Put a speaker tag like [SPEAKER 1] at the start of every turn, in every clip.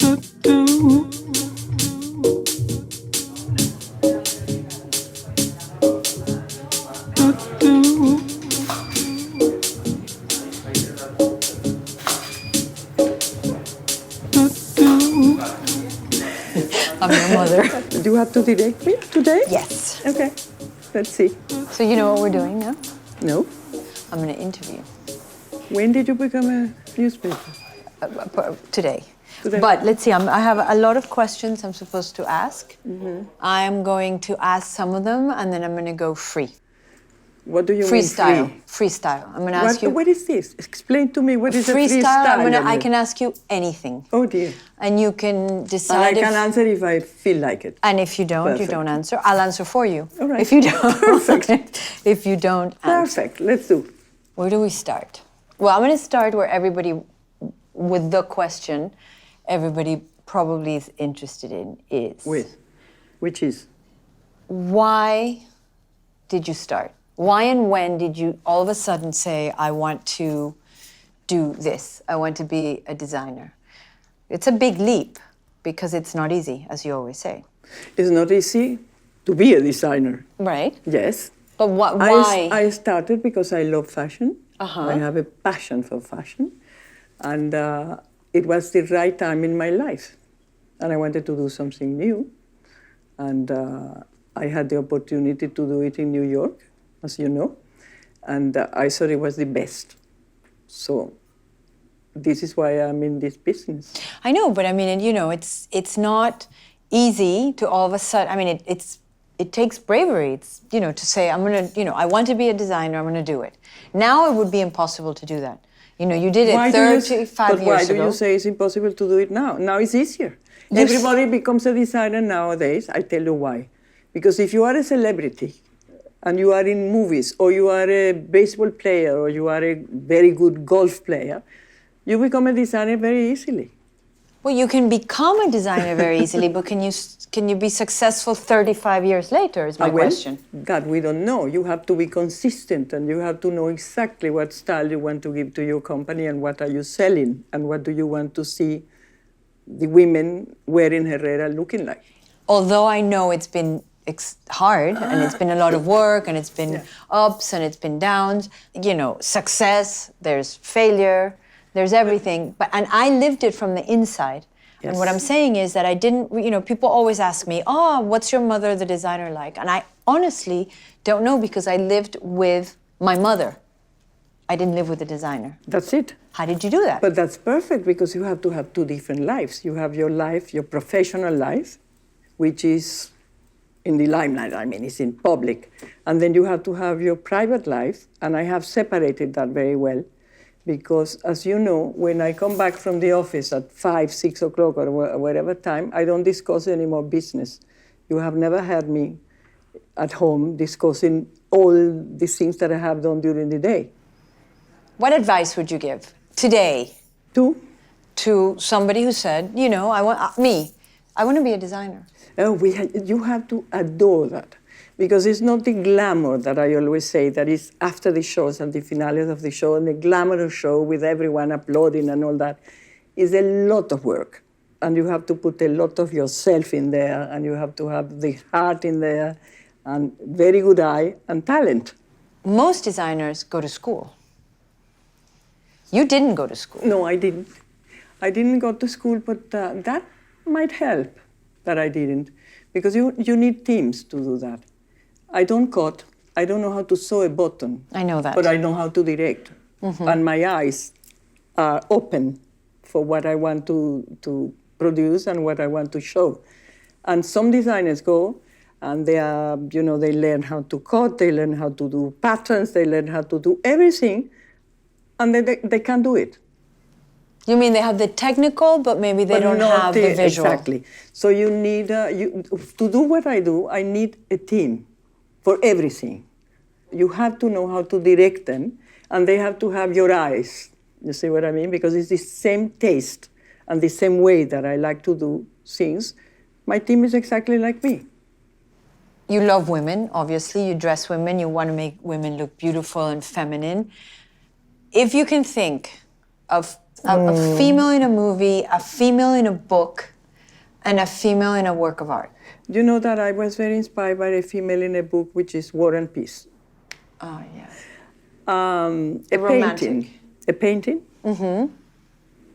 [SPEAKER 1] I'm your mother.
[SPEAKER 2] Do you have to direct me today?
[SPEAKER 1] Yes.
[SPEAKER 2] Okay, let's see.
[SPEAKER 1] So you know what we're doing now?
[SPEAKER 2] No?
[SPEAKER 1] I'm going to interview
[SPEAKER 2] When did you become a newspaper?
[SPEAKER 1] today.
[SPEAKER 2] Today.
[SPEAKER 1] But let's see, I have a lot of questions I'm supposed to ask. Mm-hmm. I'm going to ask some of them, and then I'm going to go free.
[SPEAKER 2] What do you
[SPEAKER 1] Freestyle.
[SPEAKER 2] mean free?
[SPEAKER 1] Freestyle. I'm going to ask you.
[SPEAKER 2] What is this? Explain to me what is a
[SPEAKER 1] freestyle.
[SPEAKER 2] freestyle.
[SPEAKER 1] I can ask you anything.
[SPEAKER 2] Oh dear.
[SPEAKER 1] And you can decide.
[SPEAKER 2] And I can answer if I feel like it.
[SPEAKER 1] And if you don't,
[SPEAKER 2] Perfect.
[SPEAKER 1] you don't answer. I'll answer for you.
[SPEAKER 2] All right.
[SPEAKER 1] If you don't.
[SPEAKER 2] Perfect.
[SPEAKER 1] If you don't answer.
[SPEAKER 2] Perfect. Let's do.
[SPEAKER 1] Where do we start? Well, I'm going to start where everybody, with the question, everybody probably is interested in is.
[SPEAKER 2] Which is?
[SPEAKER 1] Why did you start? Why and when did you all of a sudden say, I want to do this? I want to be a designer. It's a big leap because it's not easy, as you always say.
[SPEAKER 2] It's not easy to be a designer.
[SPEAKER 1] Right.
[SPEAKER 2] Yes.
[SPEAKER 1] But why?
[SPEAKER 2] I started because I love fashion.
[SPEAKER 1] Uh-huh.
[SPEAKER 2] I have a passion for fashion. And it was the right time in my life. And I wanted to do something new. And I had the opportunity to do it in New York, as you know. And I thought it was the best. So this is why I'm in this business.
[SPEAKER 1] I know, but I mean, you know, it's not easy to all of a sudden, I mean, it takes bravery. It's, you know, to say, I'm going to, you know, I want to be a designer, I'm going to do it. Now it would be impossible to do that. You know, you did it 35 years ago.
[SPEAKER 2] Why do you say it's impossible to do it now? Now it's easier. Everybody becomes a designer nowadays. I tell you why. Because if you are a celebrity and you are in movies, or you are a baseball player, or you are a very good golf player, you become a designer very easily.
[SPEAKER 1] Well, you can become a designer very easily, but can you be successful 35 years later is my question.
[SPEAKER 2] That we don't know. You have to be consistent, and you have to know exactly what style you want to give to your company, and what are you selling, and what do you want to see the women wearing Herrera looking like.
[SPEAKER 1] Although I know it's been hard, and it's been a lot of work, and it's been ups, and it's been downs, you know, success, there's failure, there's everything, and I lived it from the inside. Yes. And what I'm saying is that I didn't, you know, people always ask me, oh, what's your mother, the designer, like? And I honestly don't know, because I lived with my mother. I didn't live with a designer.
[SPEAKER 2] That's it.
[SPEAKER 1] How did you do that?
[SPEAKER 2] But that's perfect, because you have to have two different lives. You have your life, your professional life, which is in the limelight, I mean, it's in public. And then you have to have your private life, and I have separated that very well. Because, as you know, when I come back from the office at 5, 6 o'clock, or whatever time, I don't discuss any more business. You have never heard me at home discussing all the things that I have done during the day.
[SPEAKER 1] What advice would you give today to somebody who said, you know, I want to be a designer?
[SPEAKER 2] Oh, you have to adore that. Because it's not the glamour that I always say that is after the shows and the finales of the show, and the glamorous show with everyone applauding and all that. It's a lot of work. And you have to put a lot of yourself in there, and you have to have the heart in there, and very good eye and talent.
[SPEAKER 1] Most designers go to school. You didn't go to school.
[SPEAKER 2] No, I didn't. I didn't go to school, but that might help that I didn't. Because you need teams to do that. I don't cut. I don't know how to sew a button.
[SPEAKER 1] I know that.
[SPEAKER 2] But I know how to direct. Mm-hmm. And my eyes are open for what I want to produce and what I want to show. And some designers go, and they are, you know, they learn how to cut, they learn how to do patterns, they learn how to do everything, and they can't do it.
[SPEAKER 1] You mean they have the technical, but maybe they don't have the visual.
[SPEAKER 2] Exactly. So you need, to do what I do, I need a team for everything. You have to know how to direct them, and they have to have your eyes. You see what I mean? Because it's the same taste and the same way that I like to do things. My team is exactly like me.
[SPEAKER 1] You love women, obviously. You dress women. You want to make women look beautiful and feminine. If you can think of a female in a movie, a female in a book, and a female in a work of art?
[SPEAKER 2] You know that I was very inspired by a female in a book, which is War and Peace.
[SPEAKER 1] Oh, yes.
[SPEAKER 2] A
[SPEAKER 1] romantic.
[SPEAKER 2] painting. A painting? Mm-hmm.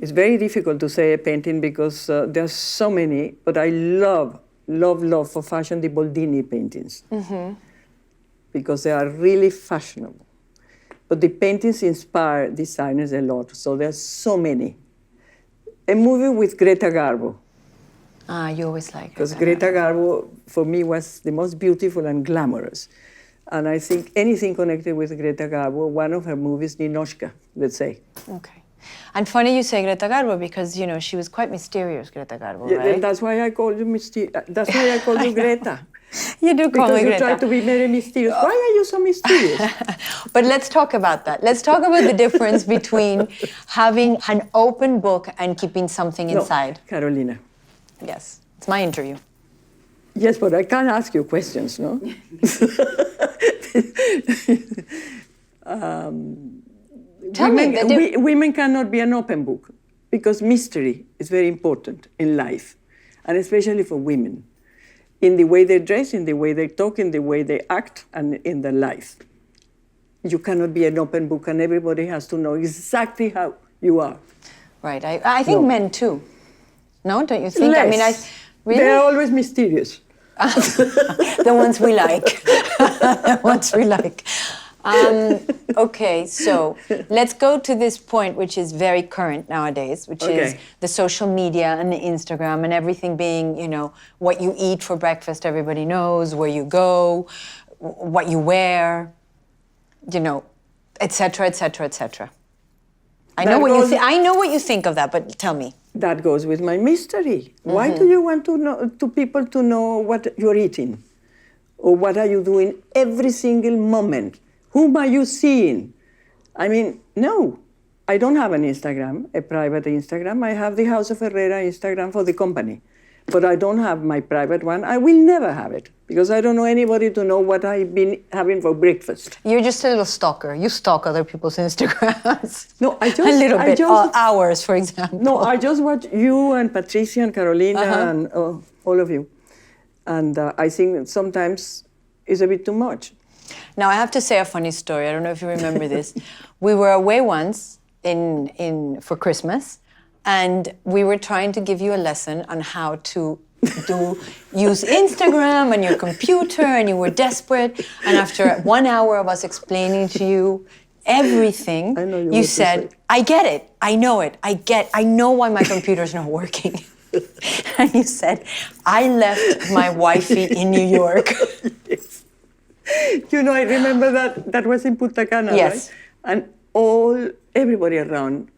[SPEAKER 2] It's very difficult to say a painting because there's so many, but I love for fashion the Boldini paintings. Mm-hmm. Because they are really fashionable. But the paintings inspire designers a lot, so there's so many. A movie with Greta Garbo.
[SPEAKER 1] Ah, you always like
[SPEAKER 2] Because Greta Garbo, for me, was the most beautiful and glamorous. And I think anything connected with Greta Garbo, one of her movies, Ninochka, let's say.
[SPEAKER 1] Okay. And funny you say Greta Garbo because, you know, she was quite mysterious, Greta Garbo,
[SPEAKER 2] Yeah,
[SPEAKER 1] right?
[SPEAKER 2] and that's why I called you That's why I called you Greta.
[SPEAKER 1] You do call
[SPEAKER 2] Because
[SPEAKER 1] me
[SPEAKER 2] you
[SPEAKER 1] Greta.
[SPEAKER 2] try to be very mysterious. Why are you so mysterious?
[SPEAKER 1] But let's talk about that. Let's talk about the difference between having an open book and keeping something inside.
[SPEAKER 2] No, Carolina.
[SPEAKER 1] Yes, it's my interview.
[SPEAKER 2] Yes, but I can't ask you questions, no?
[SPEAKER 1] Tell me,
[SPEAKER 2] women cannot be an open book because mystery is very important in life, and especially for women, in the way they dress, in the way they talk, in the way they act, and in their life. You cannot be an open book, and everybody has to know exactly how you are.
[SPEAKER 1] Right, I think
[SPEAKER 2] No.
[SPEAKER 1] men too. No, don't you think?
[SPEAKER 2] Less.
[SPEAKER 1] I mean, really?
[SPEAKER 2] They're always mysterious.
[SPEAKER 1] The ones we like. The ones we like. Okay, so let's go to this point, which is very current nowadays, which is
[SPEAKER 2] Okay.
[SPEAKER 1] the social media and the Instagram and everything being, you know, what you eat for breakfast, everybody knows, where you go, what you wear, you know, et cetera, et cetera, et cetera. I know what you think of that, but tell me.
[SPEAKER 2] That goes with my mystery. Why do you want to people to know what you're eating? Or what are you doing every single moment? Whom are you seeing? I mean, no. I don't have an Instagram, a private Instagram. I have the House of Herrera Instagram for the company. But I don't have my private one. I will never have it because I don't know anybody to know what I've been having for breakfast.
[SPEAKER 1] You're just a little stalker. You stalk other people's Instagrams.
[SPEAKER 2] No, I just...
[SPEAKER 1] A little bit.
[SPEAKER 2] just,
[SPEAKER 1] Hours, for example.
[SPEAKER 2] No, I just watch you and Patricia and Carolina and all of you. And I think that sometimes it's a bit too much.
[SPEAKER 1] Now, I have to say a funny story. I don't know if you remember this. We were away once for Christmas, and we were trying to give you a lesson on how to use Instagram and your computer, and you were desperate. And after 1 hour of us explaining to you everything,
[SPEAKER 2] I know you
[SPEAKER 1] you
[SPEAKER 2] want to
[SPEAKER 1] said,
[SPEAKER 2] say.
[SPEAKER 1] I get it. I know it. I know why my computer's not working. And you said, I left my wifey in New York.
[SPEAKER 2] Yes. You know, I remember that was in Punta Cana,
[SPEAKER 1] Yes.
[SPEAKER 2] right? And everybody around,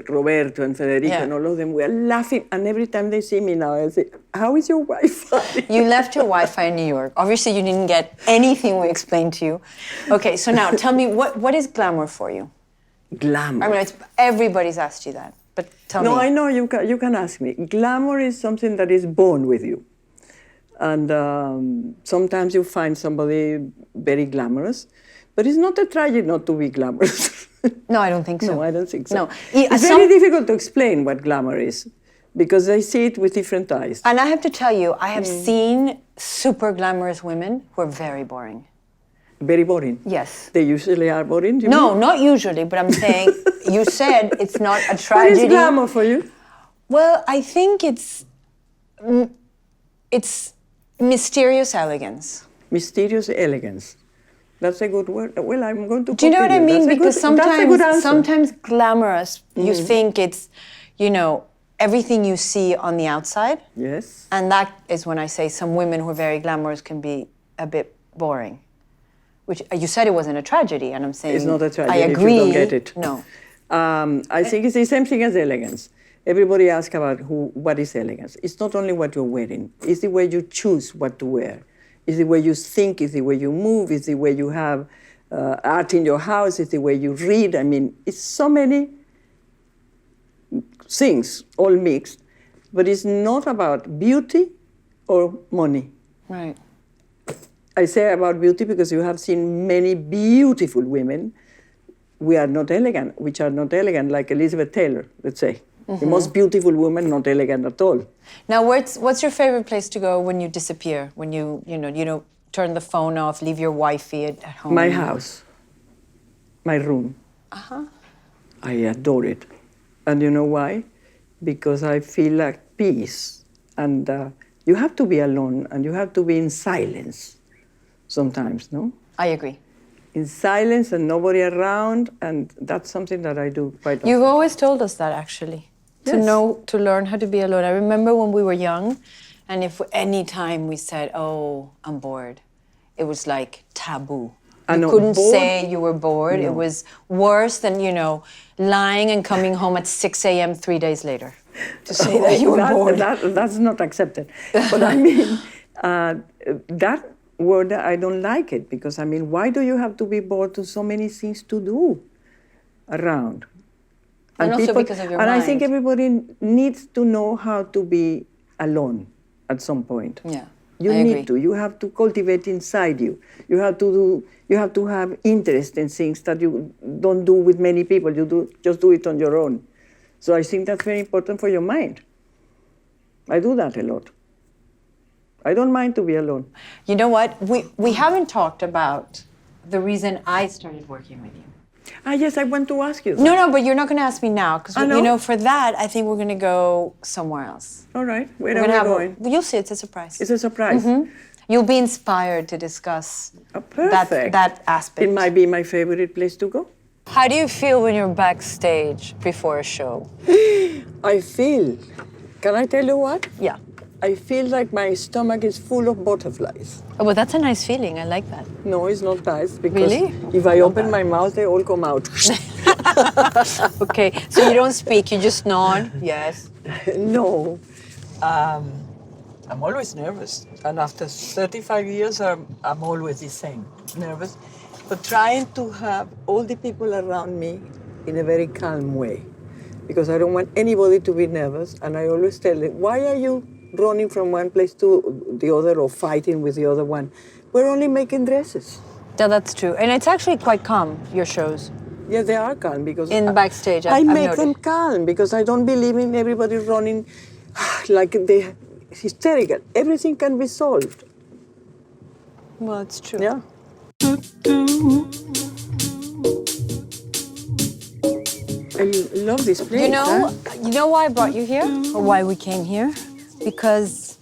[SPEAKER 2] Roberto and Federica
[SPEAKER 1] Yeah.
[SPEAKER 2] and all of them were laughing. And every time they see me now, I say, how is your Wi-Fi?
[SPEAKER 1] You left your Wi-Fi in New York. Obviously, you didn't get anything we explained to you. Okay, so now tell me, what is glamour for you?
[SPEAKER 2] Glamour.
[SPEAKER 1] I mean, everybody's asked you that, but tell me.
[SPEAKER 2] No, I know, you can ask me. Glamour is something that is born with you. And sometimes you find somebody very glamorous, but it's not a tragedy not to be glamorous.
[SPEAKER 1] No, I don't think so.
[SPEAKER 2] No, I don't think so.
[SPEAKER 1] No.
[SPEAKER 2] It's very difficult to explain what glamour is because I see it with different eyes.
[SPEAKER 1] And I have to tell you, I have seen super glamorous women who are very boring.
[SPEAKER 2] Very boring.
[SPEAKER 1] Yes.
[SPEAKER 2] They usually are boring. Do you
[SPEAKER 1] No,
[SPEAKER 2] mean?
[SPEAKER 1] not usually, but I'm saying, you said it's not a
[SPEAKER 2] What
[SPEAKER 1] tragedy.
[SPEAKER 2] is glamour for you?
[SPEAKER 1] Well, I think it's mysterious elegance.
[SPEAKER 2] Mysterious elegance. That's a good word. Well, I'm going to.
[SPEAKER 1] Do you know what I mean? Because
[SPEAKER 2] that's a good answer.
[SPEAKER 1] sometimes glamorous, you think it's, you know, everything you see on the outside.
[SPEAKER 2] Yes.
[SPEAKER 1] And that is when I say some women who are very glamorous can be a bit boring. Which you said it wasn't a tragedy, and I'm saying
[SPEAKER 2] It's not a tragedy
[SPEAKER 1] I agree.
[SPEAKER 2] if you don't get it.
[SPEAKER 1] No.
[SPEAKER 2] I think it's the same thing as elegance. Everybody asks about what is elegance. It's not only what you're wearing. It's the way you choose what to wear. It's the way you think. It's the way you move. It's the way you have art in your house. It's the way you read. I mean, it's so many things all mixed. But it's not about beauty or money.
[SPEAKER 1] Right.
[SPEAKER 2] I say about beauty because you have seen many beautiful women, which are not elegant, like Elizabeth Taylor, let's say. The most beautiful woman, not elegant at all.
[SPEAKER 1] Now, what's your favorite place to go when you disappear? When you don't turn the phone off, leave your wifey at home?
[SPEAKER 2] My house, my room. I adore it. And you know why? Because I feel like peace. And you have to be alone, and you have to be in silence sometimes, no?
[SPEAKER 1] I agree.
[SPEAKER 2] In silence and nobody around, and that's something that I do quite often.
[SPEAKER 1] You've always told us that, actually.
[SPEAKER 2] Yes.
[SPEAKER 1] To learn how to be alone. I remember when we were young, and if any time we said, "Oh, I'm bored," it was like taboo. You couldn't say you were bored. No. It was worse than, lying and coming home at 6 a.m. 3 days later to say that you were bored.
[SPEAKER 2] That's not accepted. But I mean, that word, I don't like it, because I mean, why do you have to be bored to so many things to do around?
[SPEAKER 1] And also because of your mind.
[SPEAKER 2] I think everybody needs to know how to be alone at some point.
[SPEAKER 1] Yeah,
[SPEAKER 2] you need to. You have to cultivate inside you. You have to have interest in things that you don't do with many people. Just do it on your own. So I think that's very important for your mind. I do that a lot. I don't mind to be alone.
[SPEAKER 1] You know what? We haven't talked about the reason I started working with you.
[SPEAKER 2] Yes, I want to ask you that.
[SPEAKER 1] No, but you're not going to ask me now, because for that, I think we're going to go somewhere else.
[SPEAKER 2] All right, where are we going?
[SPEAKER 1] You'll see, it's a surprise.
[SPEAKER 2] It's a surprise.
[SPEAKER 1] You'll be inspired to discuss that aspect.
[SPEAKER 2] It might be my favorite place to go.
[SPEAKER 1] How do you feel when you're backstage before a show?
[SPEAKER 2] I feel, can I tell you what?
[SPEAKER 1] Yeah.
[SPEAKER 2] I feel like my stomach is full of butterflies.
[SPEAKER 1] Oh, but that's a nice feeling. I like that.
[SPEAKER 2] No, it's not nice, because
[SPEAKER 1] really?
[SPEAKER 2] If I open my mouth, they all come out.
[SPEAKER 1] Okay, so you don't speak, you just nod? Yes.
[SPEAKER 2] No. I'm always nervous. And after 35 years, I'm always the same, nervous. But trying to have all the people around me in a very calm way, because I don't want anybody to be nervous. And I always tell them, why are you running from one place to the other or fighting with the other one? We're only making dresses.
[SPEAKER 1] Yeah, that's true. And it's actually quite calm, your shows.
[SPEAKER 2] Yeah, they are calm, because
[SPEAKER 1] backstage,
[SPEAKER 2] I make them calm, because I don't believe in everybody running like they're hysterical. Everything can be solved.
[SPEAKER 1] Well, it's true.
[SPEAKER 2] Yeah. I love this place.
[SPEAKER 1] You know why I brought you here, or why we came here? Because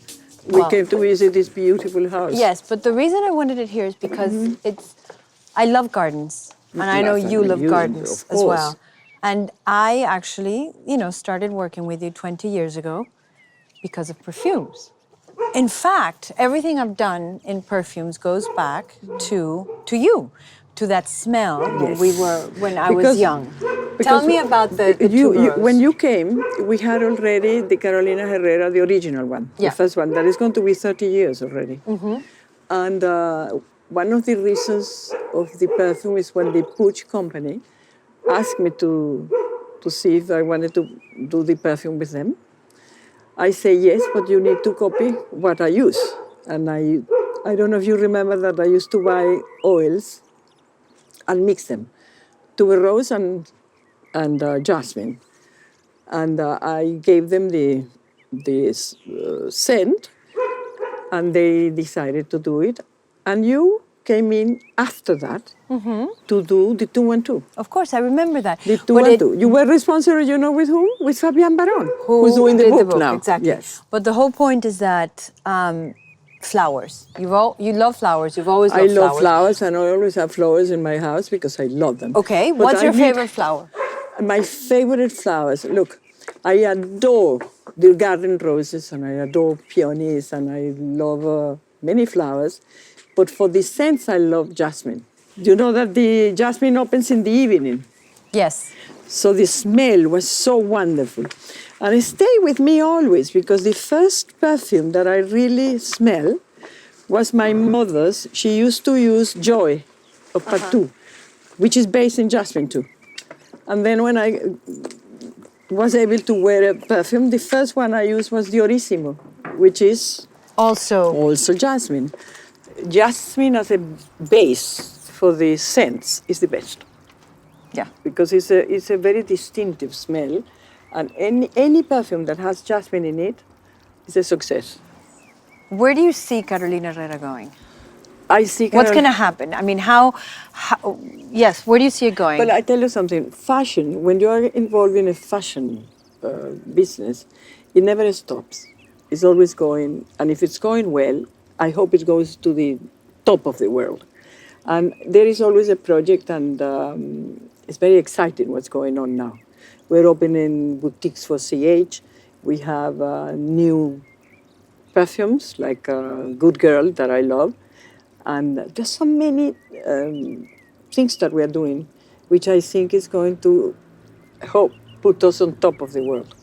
[SPEAKER 2] we came to visit this beautiful house.
[SPEAKER 1] Yes, but the reason I wanted it here is because I love gardens, and I know you love gardens as well. And I actually, started working with you 20 years ago because of perfumes. In fact, everything I've done in perfumes goes back to you, to that smell when I was young. Tell me about the
[SPEAKER 2] when you came, we had already the Carolina Herrera, the original one, the first one. That is going to be 30 years already. And one of the reasons of the perfume is when the Puig company asked me to see if I wanted to do the perfume with them. I say yes, but you need to copy what I use. And I don't know if you remember that I used to buy oils and mix them, tuberose and jasmine. And I gave them the scent, and they decided to do it. And you came in after that to do the 2 and 2.
[SPEAKER 1] Of course, I remember that.
[SPEAKER 2] The 2 and 2. You were responsible, with whom? With Fabian Baron, who's doing the book now.
[SPEAKER 1] Exactly.
[SPEAKER 2] Yes.
[SPEAKER 1] But the whole point is that flowers. You love flowers. You've always loved flowers.
[SPEAKER 2] I love flowers, and I always have flowers in my house because I love them.
[SPEAKER 1] Okay, what's your favorite flower?
[SPEAKER 2] My favorite flowers, look, I adore the garden roses, and I adore peonies, and I love many flowers. But for the scents, I love jasmine. You know that the jasmine opens in the evening.
[SPEAKER 1] Yes.
[SPEAKER 2] So the smell was so wonderful. And it stayed with me always, because the first perfume that I really smell was my mother's. She used to use Joy of Patou, which is based in jasmine too. And then when I was able to wear a perfume, the first one I used was Diorissimo, which is also jasmine. Jasmine as a base for the scents is the best.
[SPEAKER 1] Yeah.
[SPEAKER 2] Because it's a very distinctive smell, and any perfume that has jasmine in it is a success.
[SPEAKER 1] Where do you see Carolina Herrera going?
[SPEAKER 2] I see.
[SPEAKER 1] What's going to happen? I mean, how, yes, where do you see it going?
[SPEAKER 2] Well, I tell you something. Fashion, when you are involved in a fashion business, it never stops. It's always going, and if it's going well, I hope it goes to the top of the world. And there is always a project, and it's very exciting what's going on now. We're opening boutiques for CH. We have new perfumes like Good Girl that I love. And there's so many things that we are doing, which I think is going to help put us on top of the world.